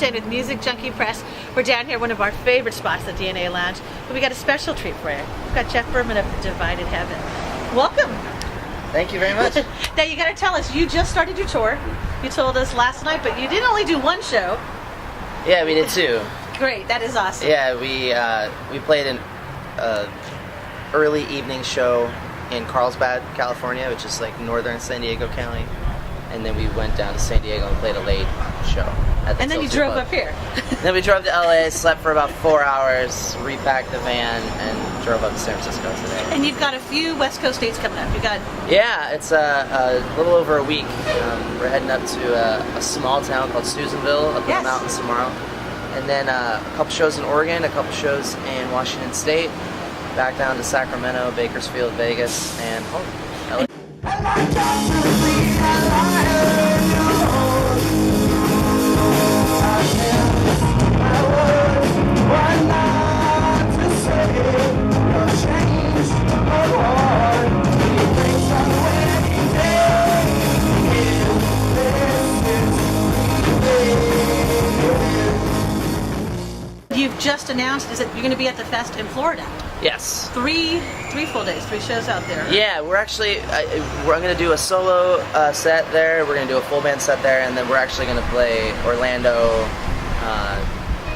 Chin with Music Junkie Press. We're down here, one of our favorite spots, the DNA Lounge. But we got a special treat for you. We've got Jeff Berman of Divided Heaven. Welcome. Thank you very much. Now you got to tell us, you just started your tour. You told us last night, but you didn't only do one show. Yeah, we did two. Great, that is awesome. Yeah, we played an early evening show in Carlsbad, California, which is like northern San Diego County, and then we went down to San Diego and played a late show. And then you drove up here. Then we drove to LA, slept for about 4 hours, repacked the van, and drove up to San Francisco today. And you've got a few West Coast dates coming up. You got it's a little over a week. We're heading up to a small town called Susanville up in the mountains tomorrow, and then a couple shows in Oregon, a couple shows in Washington State, back down to Sacramento, Bakersfield, Vegas, and home. LA. You've just announced is that you're going to be at the fest in Florida. Yes. Three full days, 3 shows out there. Yeah, we're actually we're going to do a solo set there. We're going to do a full band set there, and then we're actually going to play Orlando,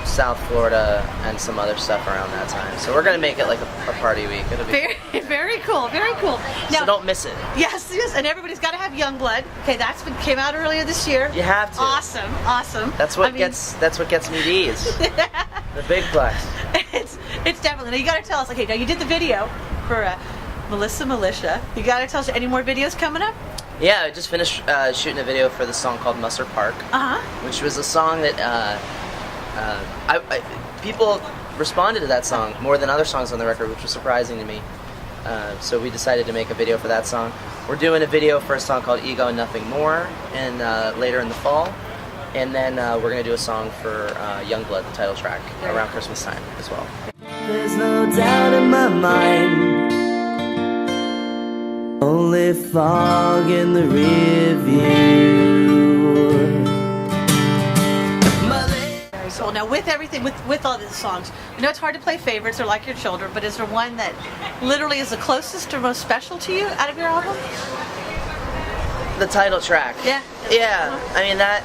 South Florida, and some other stuff around that time. So we're going to make it like a party week. It'll be very cool, very cool. Now, so don't miss it. Yes, and everybody's got to have Youngblood. Okay, came out earlier this year. You have to. Awesome. That's what gets me these. The big plus. It's definitely. Now you got to tell us. Okay, now you did the video for Melissa Militia. You got to tell us any more videos coming up. Yeah, I just finished shooting a video for the song called Musser Park, which was a song that people responded to that song more than other songs on the record, which was surprising to me. So we decided to make a video for that song. We're doing a video for a song called Ego and Nothing More, and later in the fall. And then we're going to do a song for Youngblood, the title track, around Christmas time as well. There's no doubt in my mind, only fog in the rear view. Very cool. Now with everything, with all these songs, I know it's hard to play favorites or like your children, but is there one that literally is the closest or most special to you out of your album? The title track. Yeah. Yeah. I mean that.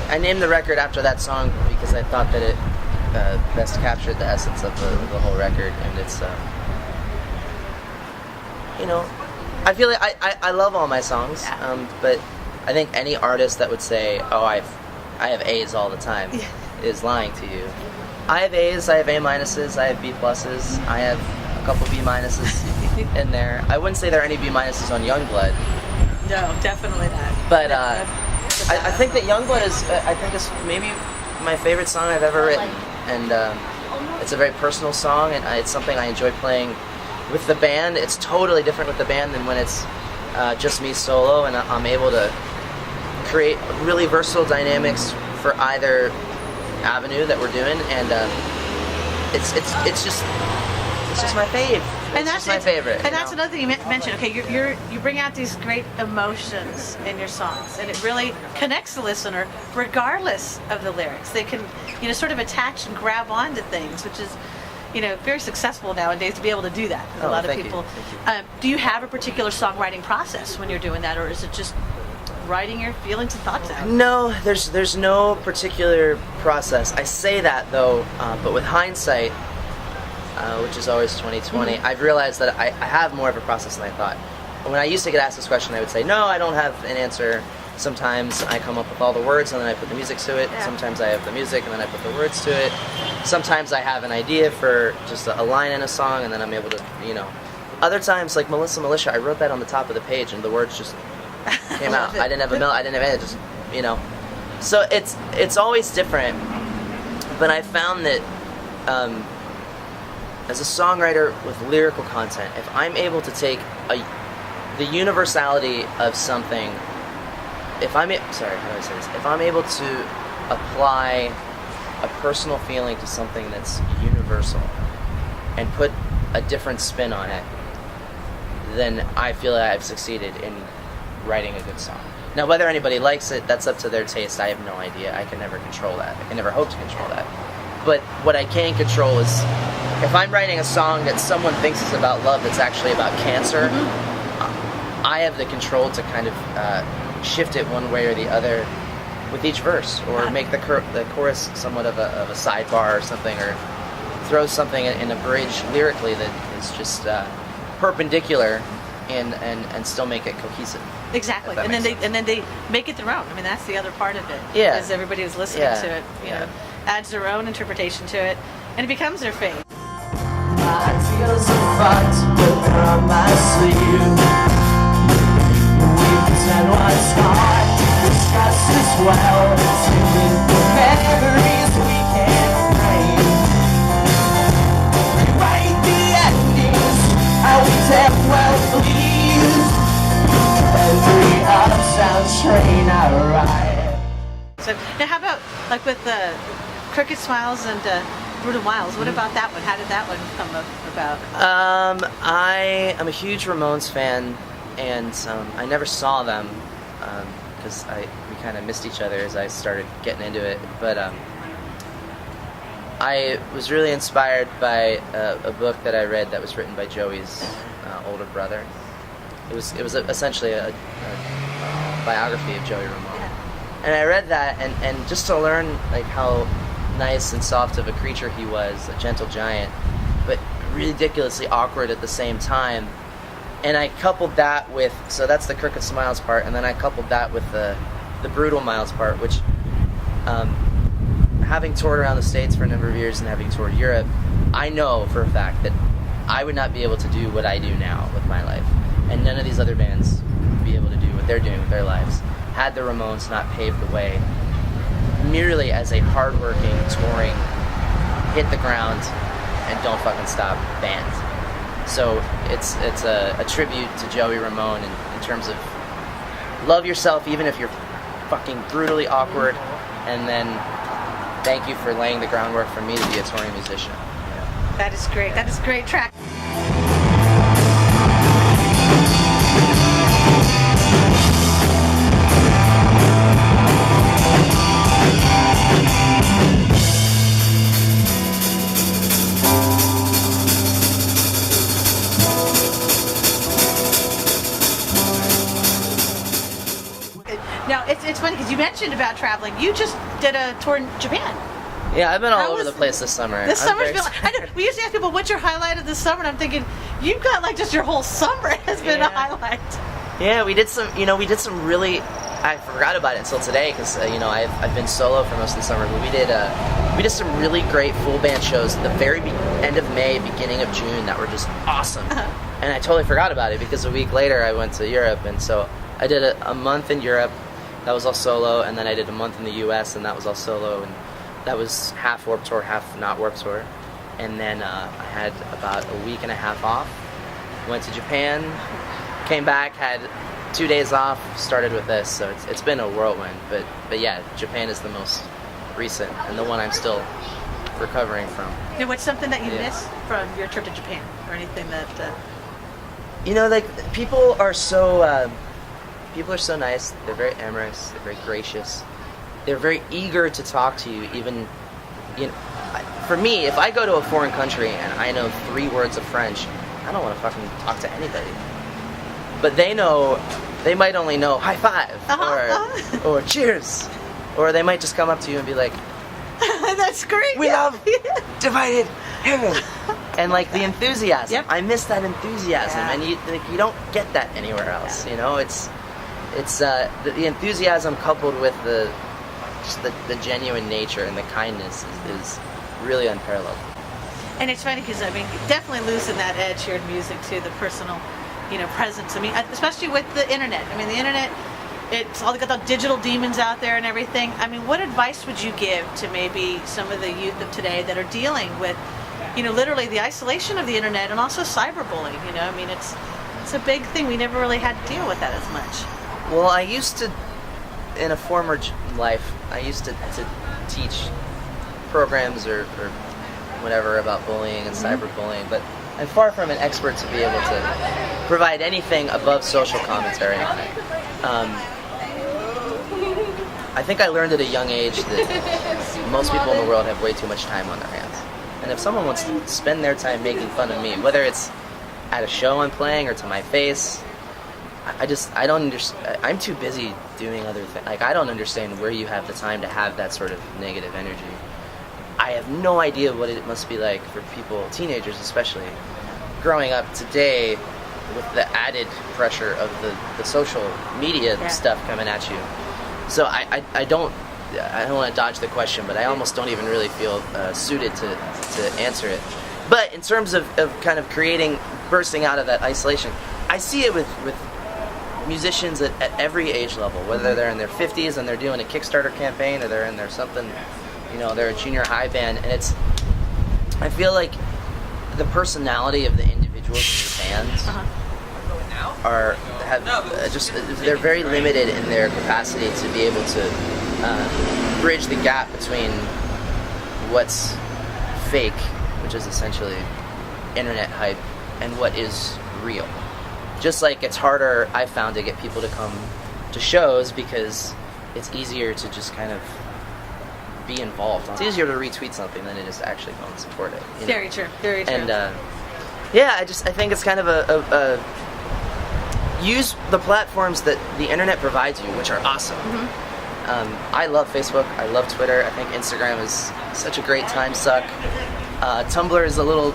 I named the record after that song because I thought that it best captured the essence of the whole record, and it's. I feel like I love all my songs, but I think any artist that would say, "Oh, I have A's all the time," is lying to you. I have A's, I have A minuses, I have B pluses, I have a couple B minuses in there. I wouldn't say there are any B minuses on Youngblood. No, definitely not. But I think that Youngblood is maybe my favorite song I've ever written, and it's a very personal song, and it's something I enjoy playing with the band. It's totally different with the band than when it's just me solo, and I'm able to create really versatile dynamics for either avenue that we're doing, and it's just my fave. That's my favorite. And that's another thing you mentioned. Okay, you bring out these great emotions in your songs, and it really connects the listener, regardless of the lyrics. They can, sort of attach and grab onto things, which is, very successful nowadays to be able to do that. A lot of people. Do you have a particular songwriting process when you're doing that, or is it just writing your feelings and thoughts out? No, there's no particular process. I say that though, but with hindsight, which is always 2020, I've realized that I have more of a process than I thought. When I used to get asked this question, I would say, no, I don't have an answer. Sometimes I come up with all the words and then I put the music to it. Yeah. Sometimes I have the music and then I put the words to it. Sometimes I have an idea for just a line in a song and then I'm able to, Other times, like Melissa Militia, I wrote that on the top of the page and the words just came out. I didn't have I didn't have it, just, So it's always different. But I found that as a songwriter with lyrical content, if I'm able to take the universality of something, if I'm able to apply a personal feeling to something that's universal and put a different spin on it, then I feel that I've succeeded in writing a good song. Now, whether anybody likes it, that's up to their taste. I have no idea. I can never control that. I can never hope to control that. But what I can control is if I'm writing a song that someone thinks is about love that's actually about cancer, I have the control to kind of shift it one way or the other with each verse, or make the chorus somewhat of a sidebar or something, or throw something in a bridge lyrically that is just perpendicular and still make it cohesive. Exactly, and then they make it their own. I mean, that's the other part of it. Yeah, because everybody who's listening to it, you know, adds their own interpretation to it, and it becomes their fate. My tears are fucked, but they're on my sleeve. We pretend what's hard, discuss as well, singing for memories we can't frame. Rewrite the endings, how we tell well please. Every upsound train I ride. So now, how about like with the Kirk of Smiles and Brutal Miles? What about that one? How did that one come about? I am a huge Ramones fan, and I never saw them because we kind of missed each other as I started getting into it. But I was really inspired by a book that I read that was written by Joey's older brother. It was essentially a biography of Joey Ramone. And I read that, and just to learn like how nice and soft of a creature he was, a gentle giant, but ridiculously awkward at the same time. And I coupled that with, so that's the Kirk of Smiles part, and then I coupled that with the Brutal Miles part, which, having toured around the States for a number of years and having toured Europe, I know for a fact that I would not be able to do what I do now with my life, and none of these other bands would be able to do what they're doing with their lives had the Ramones not paved the way merely as a hardworking, touring, hit the ground and don't fucking stop band. So it's a tribute to Joey Ramone in terms of love yourself even if you're fucking brutally awkward, and then thank you for laying the groundwork for me to be a touring musician. That is great. That is a great track. Now, it's funny because you mentioned about traveling. You just did a tour in Japan. Yeah, I've been all over the place this summer. This summer's been I know, we used to ask people, what's your highlight of the summer? And I'm thinking, you've got like just your whole summer has been a highlight. Yeah, we did some really, I forgot about it until today because, I've been solo for most of the summer, but we did some really great full band shows at the very end of May, beginning of June that were just awesome. And I totally forgot about it because a week later I went to Europe, and so I did a month in Europe, that was all solo, and then I did a month in the US, and that was all solo, and that was half Warped Tour, half not Warped Tour. And then I had about a week and a half off, went to Japan, came back, had 2 days off, started with this, so it's been a whirlwind. But yeah, Japan is the most recent, and the one I'm still recovering from. You know, what's something that you miss from your trip to Japan, or anything that... people are so nice, they're very amorous, they're very gracious. They're very eager to talk to you, even, for me, if I go to a foreign country and I know 3 words of French, I don't want to fucking talk to anybody. But they might only know high five, or cheers, or they might just come up to you and be like, that's great. We love divided heaven. And like the enthusiasm, I miss that enthusiasm, and you don't get that anywhere else. It's the enthusiasm coupled with the genuine nature and the kindness is really unparalleled. And it's funny because, definitely losing that edge here in music too, the personal, presence. Especially with the internet. The internet, it's all got the digital demons out there and everything. What advice would you give to maybe some of the youth of today that are dealing with, literally the isolation of the internet and also cyberbullying? It's a big thing. We never really had to deal with that as much. Well, I used to, in a former life, I used to teach programs or whatever about bullying and cyberbullying, but I'm far from an expert to be able to provide anything above social commentary. I think I learned at a young age that most people in the world have way too much time on their hands. And if someone wants to spend their time making fun of me, whether it's at a show I'm playing or to my face, I don't understand. I'm too busy doing other things. Like, I don't understand where you have the time to have that sort of negative energy. I have no idea what it must be like for people, teenagers especially, growing up today with the added pressure of the social media stuff coming at you. So I don't want to dodge the question, but I almost don't even really feel suited to answer it. But in terms of kind of bursting out of that isolation, I see it with musicians at every age level, whether they're in their 50s and they're doing a Kickstarter campaign, or they're in their something, they're a junior high band, and I feel like the personality of the individuals in the bands they're very limited in their capacity to be able to bridge the gap between what's fake, which is essentially internet hype, and what is real. Just like it's harder, I found, to get people to come to shows because it's easier to just kind of be involved. It's easier to retweet something than it is to actually go and support it. Very true. Very true. And I think it's kind of a use the platforms that the internet provides you, which are awesome. I love Facebook. I love Twitter. I think Instagram is such a great time suck. Tumblr is a little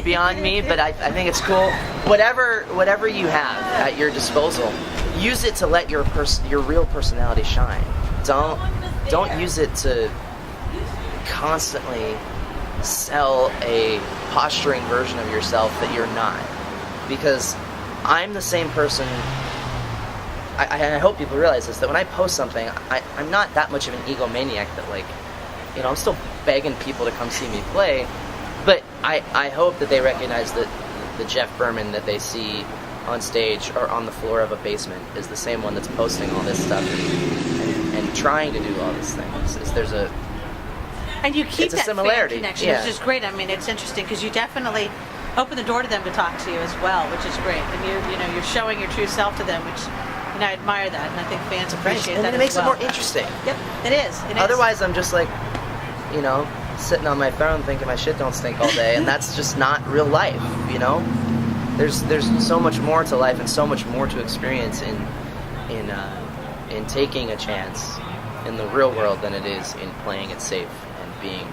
beyond me, but I think it's cool. Whatever you have at your disposal, use it to let your real personality shine. Don't use it to constantly sell a posturing version of yourself that you're not. Because I'm the same person. I hope people realize this, that when I post something, I'm not that much of an egomaniac that I'm still begging people to come see me play. But I hope that they recognize that the Jeff Berman that they see on stage or on the floor of a basement is the same one that's posting all this stuff and trying to do all these things. And you keep it's a that similarity. Fan connection, which is great. I mean, it's interesting because you definitely open the door to them to talk to you as well, which is great. And you're showing your true self to them, which I admire that, and I think fans appreciate that. And it makes it more interesting. Yep, it is. Otherwise, I'm just sitting on my throne thinking my shit don't stink all day, and that's just not real life. There's so much more to life and so much more to experience in taking a chance in the real world than it is in playing it safe and being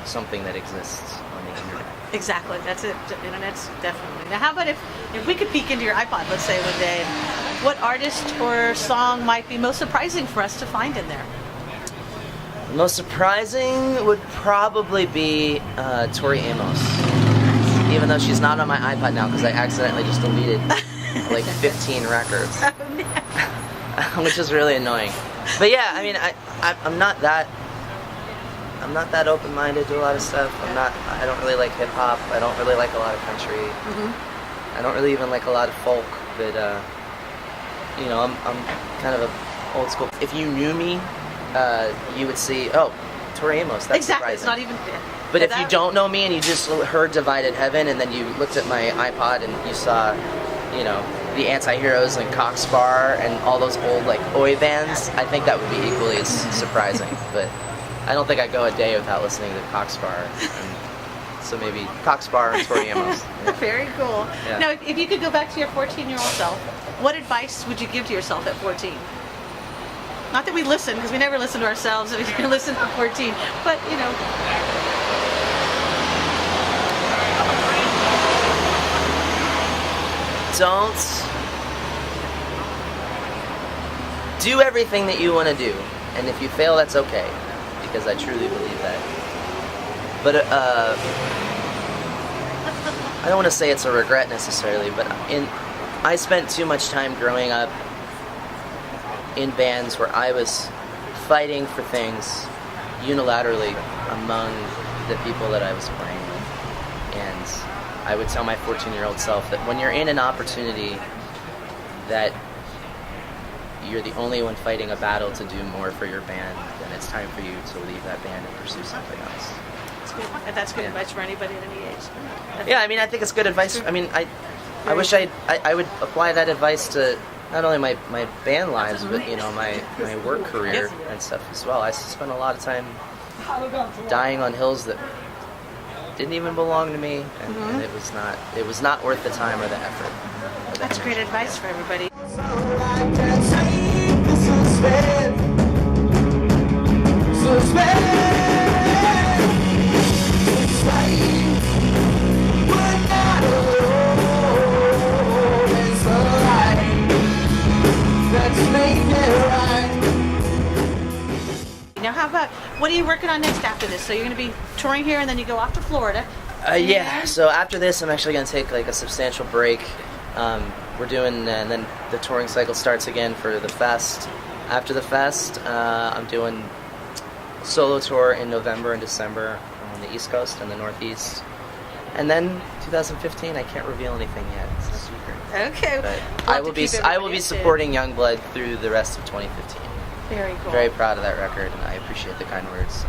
something that exists on the internet. Exactly, that's it. The internet's definitely. Now, how about if we could peek into your iPod, let's say, one day, what artist or song might be most surprising for us to find in there? The most surprising would probably be Tori Amos. Even though she's not on my iPod now because I accidentally just deleted 15 records. Oh, no. Which is really annoying. But yeah, I mean, I'm not that open-minded to a lot of stuff. I don't really like hip-hop. I don't really like a lot of country. I don't really even like a lot of folk. But I'm kind of a old school. If you knew me, you would see, Tori Amos, that's exactly. surprising. It's not even. But if you don't know me and you just heard Divided Heaven and then you looked at my iPod and you saw, the Anti-Heroes and Cockspar and all those old oi bands, I think that would be equally as surprising. But I don't think I'd go a day without listening to Cockspar. And so maybe Cockspar and Tori Amos. Yeah. Very cool. Yeah. Now, if you could go back to your 14-year-old self, what advice would you give to yourself at 14? Not that we listen, because we never listen to ourselves, and we can listen at 14, but, Don't do everything that you want to do, and if you fail, that's okay, because I truly believe that. But I don't want to say it's a regret necessarily, but I spent too much time growing up in bands where I was fighting for things unilaterally among the people that I was playing with. And I would tell my 14-year-old self that when you're in an opportunity that you're the only one fighting a battle to do more for your band, then it's time for you to leave that band and pursue something else. That's good advice for anybody at any age. Yeah, I mean, I think it's good advice. I mean, I wish I would apply that advice to not only my band lives, but you know my work career and stuff as well. I spent a lot of time dying on hills that didn't even belong to me, and it was not worth the time or the effort. That's great advice for everybody. Now, how about, what are you working on next after this? So you're going to be touring here, and then you go off to Florida. Yeah. So after this, I'm actually going to take like a substantial break. We're doing, and then the touring cycle starts again for the fest. After the fest, I'm doing solo tour in November and December on the East Coast and the Northeast. And then 2015, I can't reveal anything yet. It's a secret. Okay. But We'll I will be updated. supporting Youngblood through the rest of 2015. Very cool. Very proud of that record, and I appreciate the kind words.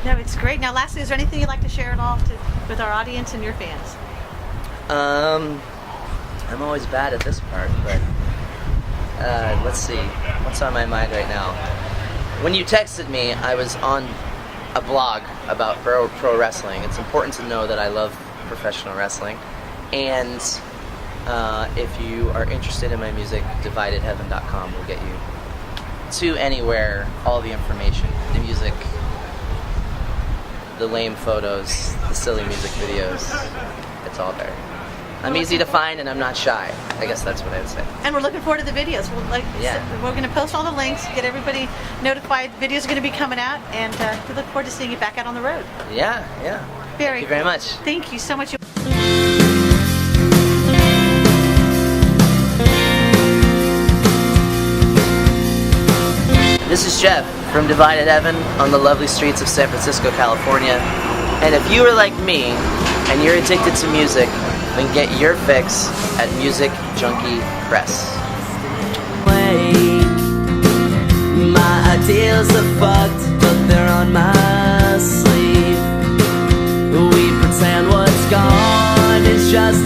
No, it's great. Now, lastly, is there anything you'd like to share at all with our audience and your fans? I'm always bad at this part, but let's see. What's on my mind right now? When you texted me, I was on a blog about pro wrestling. It's important to know that I love professional wrestling. And if you are interested in my music, dividedheaven.com will get you to anywhere, all the information, the music, the lame photos, the silly music videos. It's all there. I'm easy to find, and I'm not shy. I guess that's what I would say. And we're looking forward to the videos. We're going to post all the links, get everybody notified. Videos are going to be coming out, and we look forward to seeing you back out on the road. Yeah. Thank you very much. Thank you so much. This is Jeff from Divided Heaven on the lovely streets of San Francisco, California. And if you are like me and you're addicted to music, then get your fix at Music Junkie Press. My ideas are fucked, but they're on my sleeve. We pretend what's gone is just